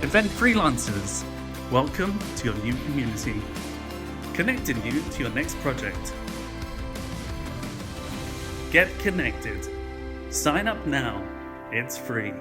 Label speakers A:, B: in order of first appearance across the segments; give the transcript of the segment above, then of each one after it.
A: Event Freelancers, welcome to your new community, connecting you to your next project. Get connected. Sign up now. It's free.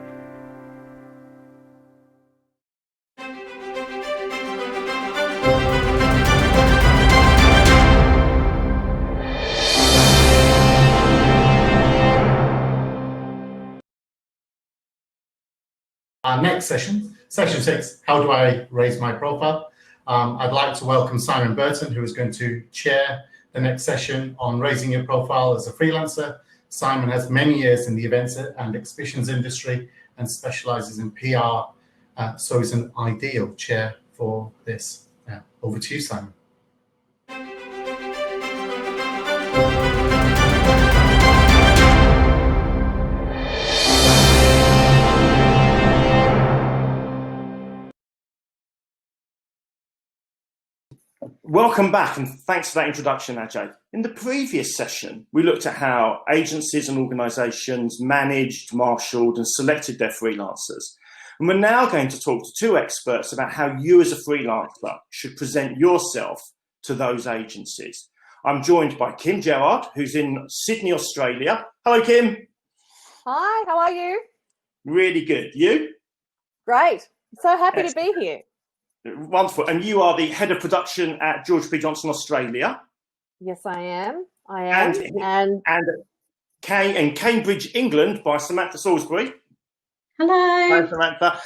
B: Our next session, session 6, how do I raise my profile? I'd like to welcome Simon Burton, who is going to chair the next session on raising your profile as a freelancer. Simon has many years in the events and exhibitions industry and specializes in PR, so he's an ideal chair for this. Over to you, Simon.
C: Welcome back, and thanks for that introduction, Ajay. In the previous session, we looked at how agencies and organisations managed, marshalled and selected their freelancers. And we're now going to talk to two experts about how you as a freelancer should present yourself to those agencies. I'm joined by Gerard, who's in Sydney, Australia. Hello, Kim.
D: Hi, how are you?
C: Really good. You?
D: Great. So happy to be here.
C: Wonderful. And you are the head of production at George P. Johnson, Australia.
D: Yes, I am. And
C: Cambridge, England, by Samantha Salisbury.
E: Hello.
C: Hi, Samantha.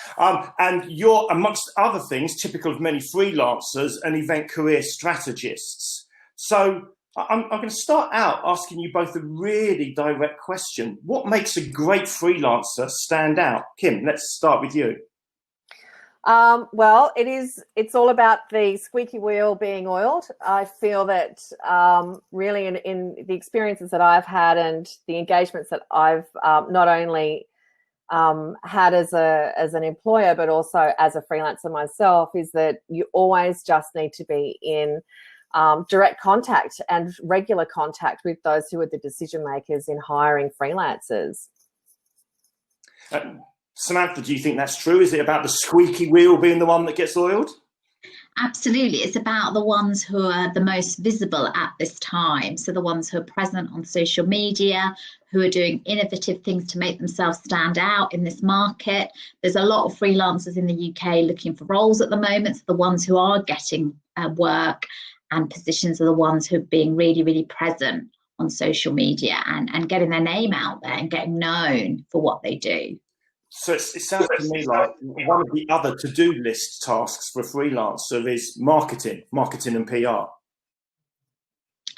C: And you're, amongst other things, typical of many freelancers and event career strategists. So I'm going to start out asking you both a really direct question. What makes a great freelancer stand out? Kim, let's start with you.
D: Well, it's all about the squeaky wheel being oiled. I feel that really in the experiences that I've had and the engagements that I've not only had as an employer, but also as a freelancer myself, is that you always just need to be in direct contact and regular contact with those who are the decision makers in hiring freelancers.
C: Samantha, do you think that's true? Is it about the squeaky wheel being the one that gets oiled?
E: Absolutely. It's about the ones who are the most visible at this time. So the ones who are present on social media, who are doing innovative things to make themselves stand out in this market. There's a lot of freelancers in the UK looking for roles at the moment. So the ones who are getting work and positions are the ones who are being really, really present on social media and getting their name out there and getting known for what they do.
C: So it sounds to me like one of the other to-do list tasks for a freelancer is marketing and PR.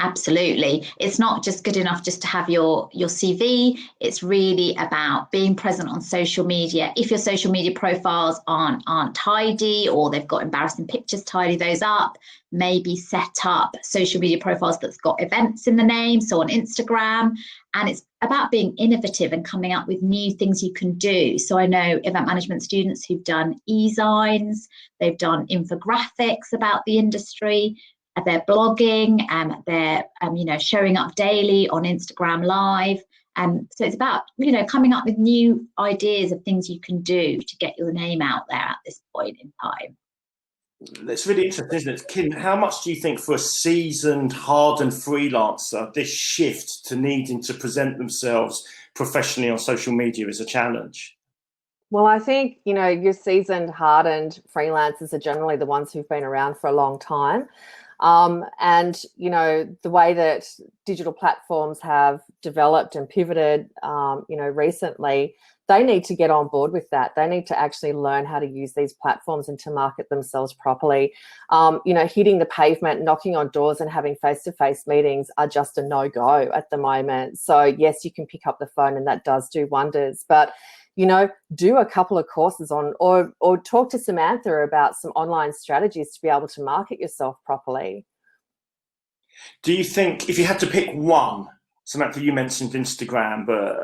E: Absolutely. It's not just good enough just to have your CV. It's really about being present on social media. If your social media profiles aren't tidy or they've got embarrassing pictures, tidy those up. Maybe set up social media profiles that's got events in the name, so on Instagram. And it's about being innovative and coming up with new things you can do. So I know event management students who've done e-signs, they've done infographics about the industry. They're blogging and they're showing up daily on Instagram Live. So it's about coming up with new ideas of things you can do to get your name out there at this point in time.
C: It's really interesting, isn't it? Kim, how much do you think for a seasoned, hardened freelancer, this shift to needing to present themselves professionally on social media is a challenge?
D: Well, I think, your seasoned, hardened freelancers are generally the ones who've been around for a long time. And, the way that digital platforms have developed and pivoted, recently, they need to get on board with that. They need to actually learn how to use these platforms and to market themselves properly. Hitting the pavement, knocking on doors and having face-to-face meetings are just a no-go at the moment. So, yes, you can pick up the phone and that does do wonders. But do a couple of courses on or talk to Samantha about some online strategies to be able to market yourself properly.
C: Do you think if you had to pick one, Samantha, you mentioned Instagram, but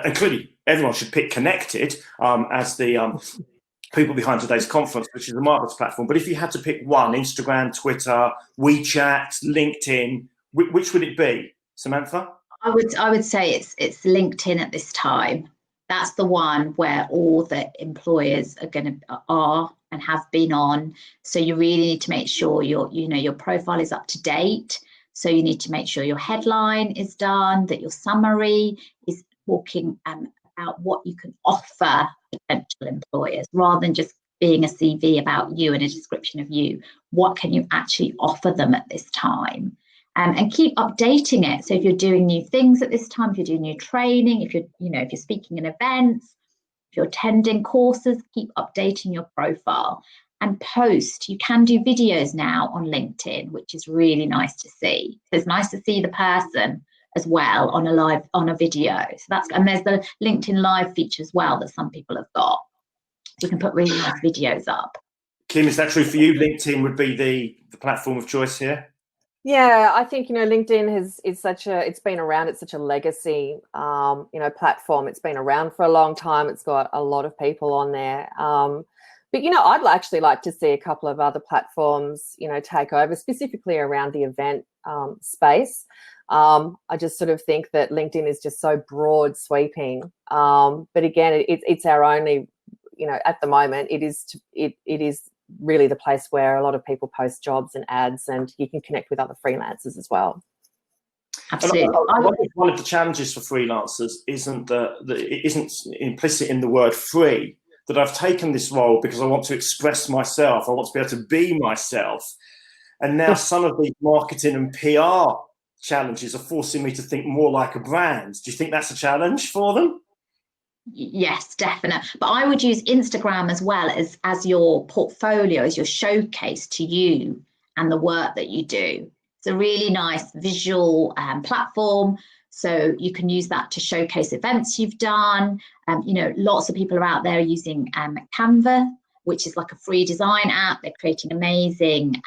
C: and clearly everyone should pick Connektd as the people behind today's conference, which is a marvelous platform. But if you had to pick one, Instagram, Twitter, WeChat, LinkedIn, which would it be, Samantha?
E: I would say it's LinkedIn at this time. That's the one where all the employers are and have been on. So you really need to make sure your profile is up to date. So you need to make sure your headline is done, that your summary is talking about what you can offer potential employers, rather than just being a CV about you and a description of you. What can you actually offer them at this time? And keep updating it. So if you're doing new things at this time, if you're doing new training, if you're speaking in events, if you're attending courses, keep updating your profile and post. You can do videos now on LinkedIn, which is really nice to see. So it's nice to see the person as well on a video. And there's the LinkedIn Live feature as well that some people have got. So you can put really nice videos up.
C: Kim, is that true for you? LinkedIn would be the platform of choice here?
D: Yeah, I think, LinkedIn it's been around. It's such a legacy, platform. It's been around for a long time. It's got a lot of people on there. But, I'd actually like to see a couple of other platforms, take over, specifically around the event space. I just sort of think that LinkedIn is just so broad sweeping. But again, it's our only, at the moment, it is really the place where a lot of people post jobs and ads, and you can connect with other freelancers as well.
E: Absolutely.
C: One of the challenges for freelancers isn't that it isn't implicit in the word free, that I've taken this role because I want to express myself. I want to be able to be myself. And now some of these marketing and PR challenges are forcing me to think more like a brand. Do you think that's a challenge for them?
E: Yes, definitely. But I would use Instagram as well as your portfolio, as your showcase to you and the work that you do. It's a really nice visual platform. So you can use that to showcase events you've done. Lots of people are out there using Canva, which is like a free design app. They're creating amazing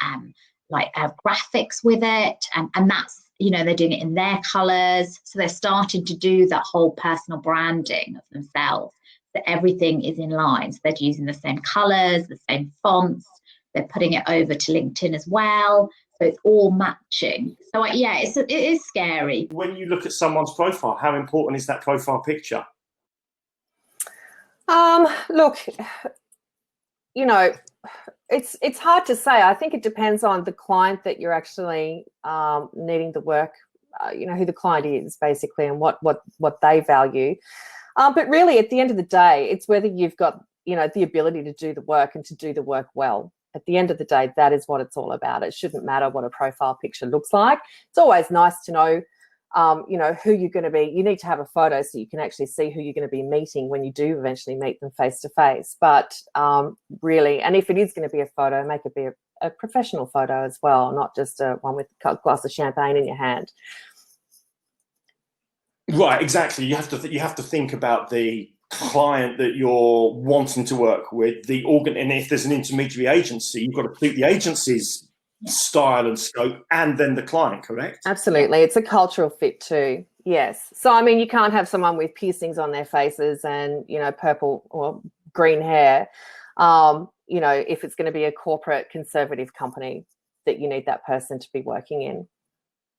E: graphics with it. And that's, they're doing it in their colors. So they're starting to do that whole personal branding of themselves, that everything is in line. So they're using the same colors, the same fonts. They're putting it over to LinkedIn as well. So it's all matching. So it is scary.
C: When you look at someone's profile, how important is that profile picture?
D: Look, it's hard to say. I think it depends on the client that you're actually needing the work, who the client is basically, and what they value. But really, at the end of the day, it's whether you've got, the ability to do the work and to do the work well. At the end of the day, that is what it's all about. It shouldn't matter what a profile picture looks like. It's always nice to know, who you're going to be. You need to have a photo so you can actually see who you're going to be meeting when you do eventually meet them face to face. But really, and if it is going to be a photo, make it be a professional photo as well, not just one with a glass of champagne in your hand.
C: Right, exactly. You have to think about the client that you're wanting to work with, and if there's an intermediary agency, you've got to suit the agency's style and scope, and then the client, correct?
D: Absolutely. It's a cultural fit too. Yes. So, you can't have someone with piercings on their faces and, purple or green hair, if it's going to be a corporate conservative company that you need that person to be working in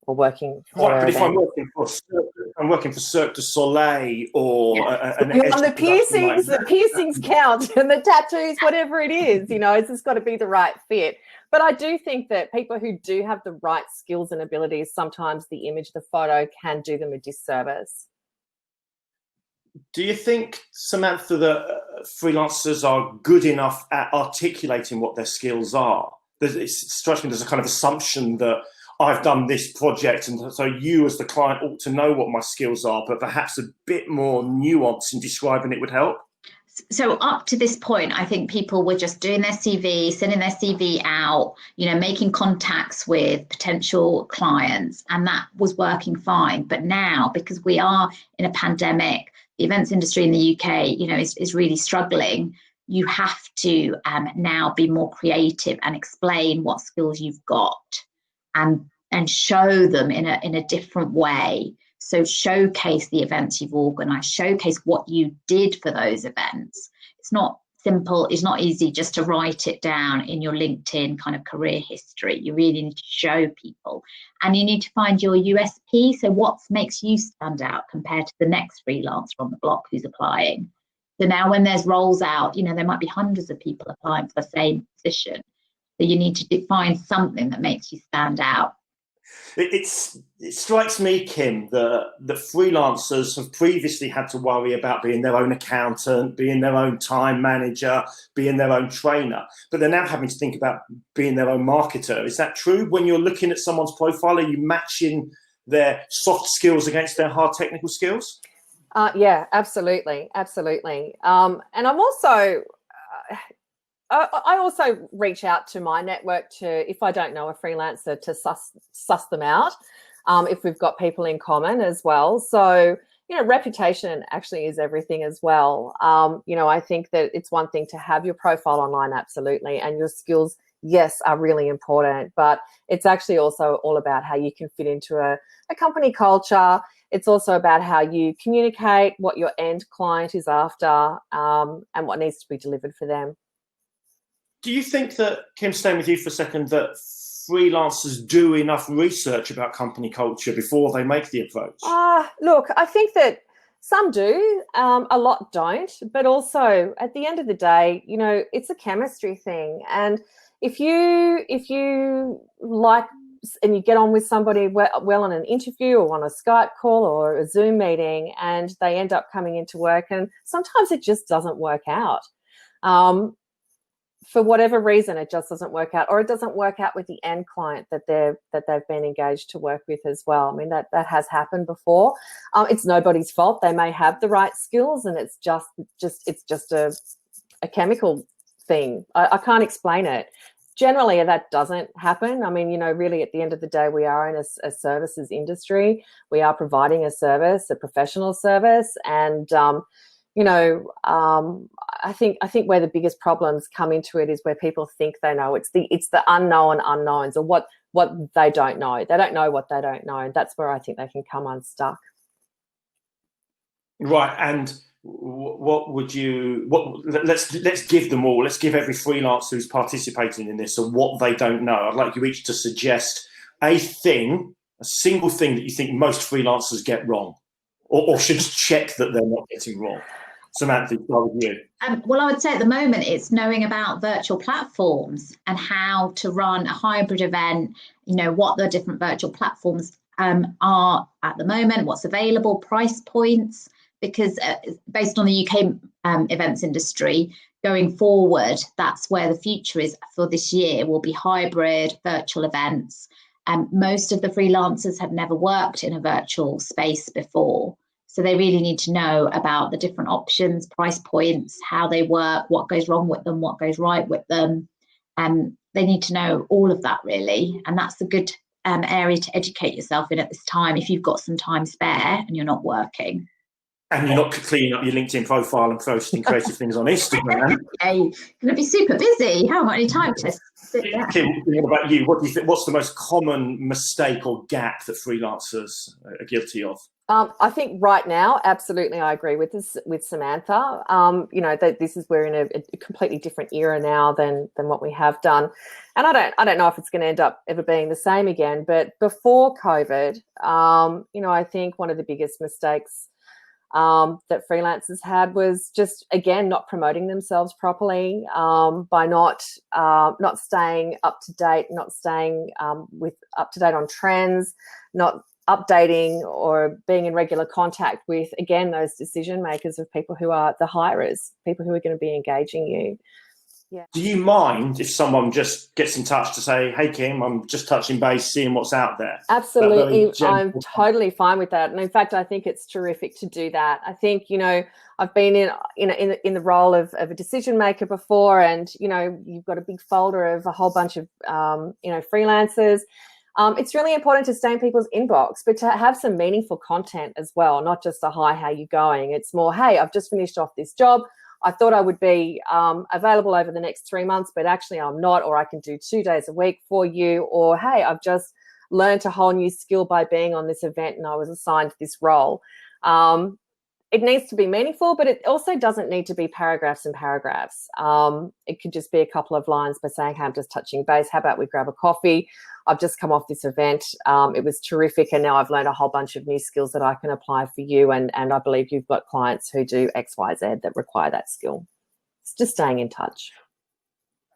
D: or working for.
C: Right, but if I'm working for Cirque du Soleil or
D: the piercings count, and the tattoos, whatever it is, it's just got to be the right fit. But I do think that people who do have the right skills and abilities, sometimes the image, the photo can do them a disservice.
C: Do you think, Samantha, that freelancers are good enough at articulating what their skills are? It strikes me there's a kind of assumption that I've done this project, and so you as the client ought to know what my skills are, but perhaps a bit more nuance in describing it would help.
E: So up to this point, I think people were just doing their CV, sending their CV out, making contacts with potential clients, and that was working fine. But now, because we are in a pandemic, the events industry in the UK, is really struggling. You have to now be more creative and explain what skills you've got and show them in a different way. So showcase the events you've organised, showcase what you did for those events. It's not simple. It's not easy just to write it down in your LinkedIn kind of career history. You really need to show people, and you need to find your USP. So what makes you stand out compared to the next freelancer on the block who's applying? So now when there's roles out, there might be hundreds of people applying for the same position. So you need to find something that makes you stand out.
C: It strikes me, Kim, that freelancers have previously had to worry about being their own accountant, being their own time manager, being their own trainer, but they're now having to think about being their own marketer. Is that true? When you're looking at someone's profile, are you matching their soft skills against their hard technical skills?
D: Yeah, absolutely. And I'm also, I also reach out to my network to, if I don't know a freelancer, to suss them out, if we've got people in common as well. So, reputation actually is everything as well. I think that it's one thing to have your profile online, absolutely, and your skills, yes, are really important, but it's actually also all about how you can fit into a company culture. It's also about how you communicate, what your end client is after, and what needs to be delivered for them.
C: Do you think that, Kim, staying with you for a second, that freelancers do enough research about company culture before they make the approach?
D: Look, I think that some do, a lot don't, but also at the end of the day, it's a chemistry thing. And if you like and you get on with somebody well on an interview or on a Skype call or a Zoom meeting, and they end up coming into work, and sometimes it just doesn't work out. For whatever reason, it just doesn't work out, or it doesn't work out with the end client that they've been engaged to work with as well. I mean, that has happened before. It's nobody's fault. They may have the right skills, and it's just a chemical thing. I can't explain it. Generally, that doesn't happen. I mean, really at the end of the day, we are in a services industry. We are providing a service, a professional service, and I think where the biggest problems come into it is where people think they know. It's the unknown unknowns, or what they don't know. They don't know what they don't know, and that's where I think they can come unstuck.
C: Right, and let's give them all. Let's give every freelancer who's participating in this what they don't know. I'd like you each to suggest a single thing that you think most freelancers get wrong, or should check that they're not getting wrong. Samantha, start with you.
E: Well, I would say at the moment it's knowing about virtual platforms and how to run a hybrid event, what the different virtual platforms are at the moment, what's available, price points, because based on the UK events industry, going forward, that's where the future is for this year, will be hybrid virtual events. Most of the freelancers have never worked in a virtual space before. So they really need to know about the different options, price points, how they work, what goes wrong with them, what goes right with them. They need to know all of that, really. And that's a good area to educate yourself in at this time if you've got some time spare and you're not working.
C: And you're not cleaning up your LinkedIn profile and posting creative things on Instagram.
E: Hey, going to be super busy. How much time to sit down?
C: Kim, what about you? What do you think? What's the most common mistake or gap that freelancers are guilty of?
D: I think right now, absolutely, I agree with Samantha. That we're in a completely different era now than what we have done, and I don't know if it's going to end up ever being the same again. But before COVID, I think one of the biggest mistakes that freelancers had was just, again, not promoting themselves properly, by not staying up to date, not staying up to date on trends, not updating or being in regular contact with, again, those decision makers of people who are the hirers, people who are going to be engaging you. Yeah.
C: Do you mind if someone just gets in touch to say, hey, Kim, I'm just touching base, seeing what's out there?
D: Absolutely. I'm totally fine with that. And in fact, I think it's terrific to do that. I think, I've been in the role of a decision maker before, and, you've got a big folder of a whole bunch of, freelancers. It's really important to stay in people's inbox, but to have some meaningful content as well, not just a hi, how you going? It's more, hey, I've just finished off this job. I thought I would be available over the next 3 months, but actually I'm not, or I can do 2 days a week for you, or hey, I've just learned a whole new skill by being on this event and I was assigned this role. it needs to be meaningful, but it also doesn't need to be paragraphs and paragraphs. It could just be a couple of lines by saying, hey, I'm just touching base. How about we grab a coffee? I've just come off this event. It was terrific. And now I've learned a whole bunch of new skills that I can apply for you. And I believe you've got clients who do X, Y, Z that require that skill. It's just staying in touch.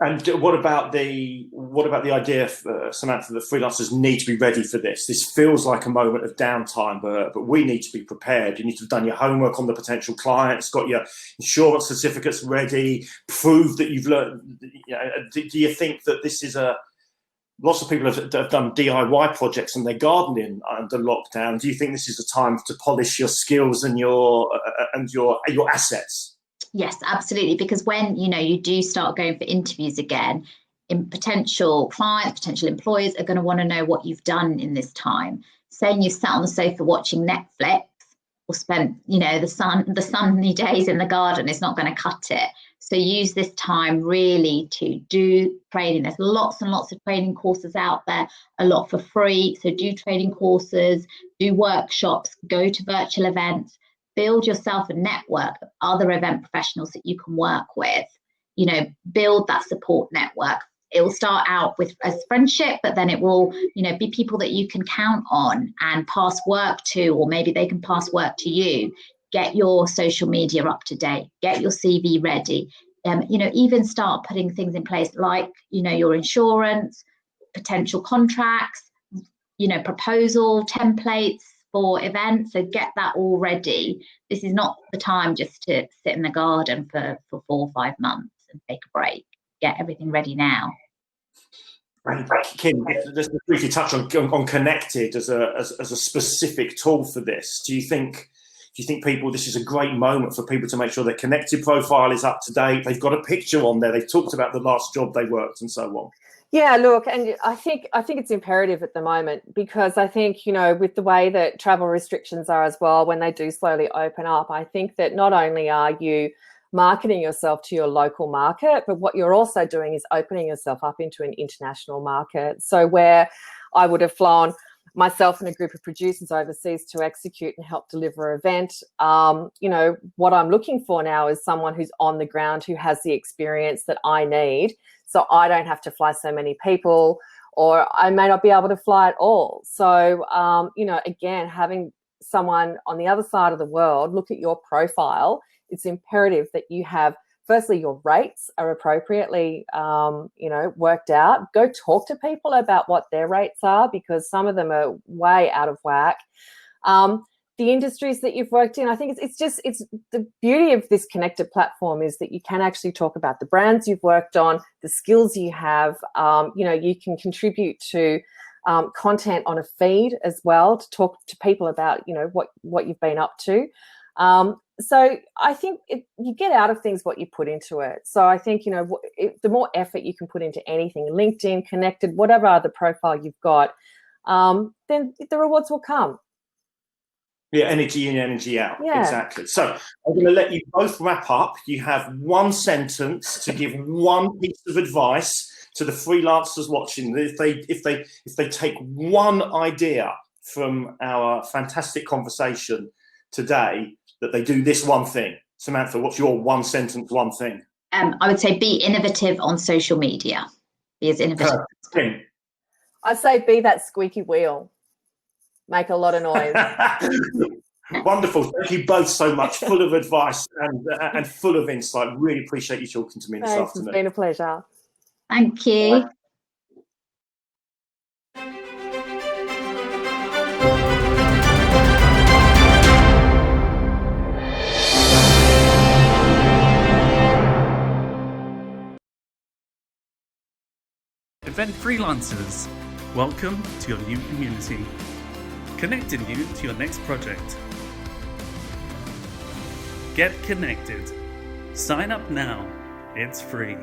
C: And what about the idea, Samantha, that freelancers need to be ready for this? This feels like a moment of downtime, but we need to be prepared. You need to have done your homework on the potential clients, got your insurance certificates ready, prove that you've learned. Do you think that this is lots of people have done DIY projects in their gardening under lockdown. Do you think this is a time to polish your skills and your assets?
E: Yes, absolutely. Because when, you do start going for interviews again, potential clients, potential employers are going to want to know what you've done in this time. Saying you sat on the sofa watching Netflix or spent, the sunny days in the garden is not going to cut it. So use this time really to do training. There's lots and lots of training courses out there, a lot for free. So do training courses, do workshops, go to virtual events. Build yourself a network of other event professionals that you can work with, build that support network. It will start out as friendship, but then it will, be people that you can count on and pass work to, or maybe they can pass work to you. Get your social media up to date, get your CV ready, even start putting things in place like, your insurance, potential contracts, proposal templates for events. So get that all ready. This is not the time just to sit in the garden for 4 or 5 months and take a break. Get everything ready now.
C: And Kim, just briefly touch on Connektd as a specific tool for this. Do you think people, this is a great moment for people to make sure their Connektd profile is up to date? They've got a picture on there. They've talked about the last job they worked and so on.
D: Yeah, look, and I think it's imperative at the moment, because I think, with the way that travel restrictions are as well, when they do slowly open up, I think that not only are you marketing yourself to your local market, but what you're also doing is opening yourself up into an international market. So where I would have flown myself and a group of producers overseas to execute and help deliver an event, what I'm looking for now is someone who's on the ground, who has the experience that I need, so I don't have to fly so many people, or I may not be able to fly at all. So, again, having someone on the other side of the world look at your profile, it's imperative that you have, firstly, your rates are appropriately, worked out. Go talk to people about what their rates are, because some of them are way out of whack. The industries that you've worked in, I think it's the beauty of this Connektd platform is that you can actually talk about the brands you've worked on, the skills you have. You can contribute to content on a feed as well to talk to people about, what you've been up to. So I think you get out of things what you put into it. So I think, the more effort you can put into anything, LinkedIn, Connektd, whatever other profile you've got, then the rewards will come.
C: Yeah, energy in, energy out.
D: Yeah.
C: Exactly. So I'm going to let you both wrap up. You have one sentence to give one piece of advice to the freelancers watching. If they take one idea from our fantastic conversation today, that they do this one thing. Samantha, what's your one sentence, one thing?
E: I would say be innovative on social media. Be as innovative.
D: I'd say be that squeaky wheel. Make a lot of noise.
C: Wonderful. Thank you both so much. Full of advice and full of insight. Really appreciate you talking to me this afternoon.
D: It's been a pleasure.
E: Thank you.
A: Event Freelancers, welcome to your new community, connecting you to your next project. Get connected. Sign up now. It's free.